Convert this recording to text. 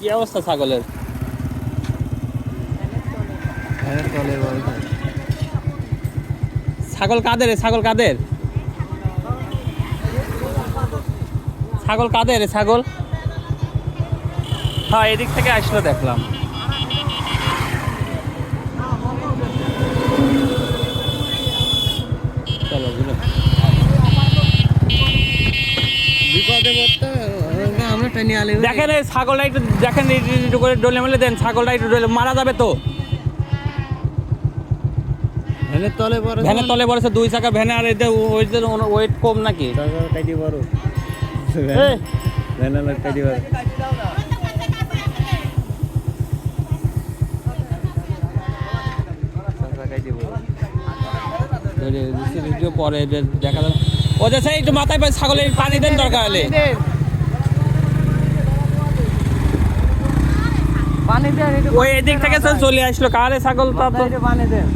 কি অবস্থা ছাগলের? ছাগল কাদের? ছাগল কাদের? ছাগল কাদের? ছাগল হ্যাঁ এদিক থেকে আসলো দেখলাম। চলো দেখেন এই ছাগলটা একটু দেখেন, একটু করে ডলে মেলে দেন, ছাগলটা একটু ডলে মারা যাবে তো। ভ্যানের তলে পড়েছে, 2 চাকা ভ্যানে, আর এতে ওইদের ওয়েট কম নাকি? পরে দেখা যাবে ও যে সেই একটু মাথায় পায় ছাগলের পানি দেন দরকার হলে। ওই এদিক থেকে চলে আসলো কারে ছাগল, তা তো পানি দেন।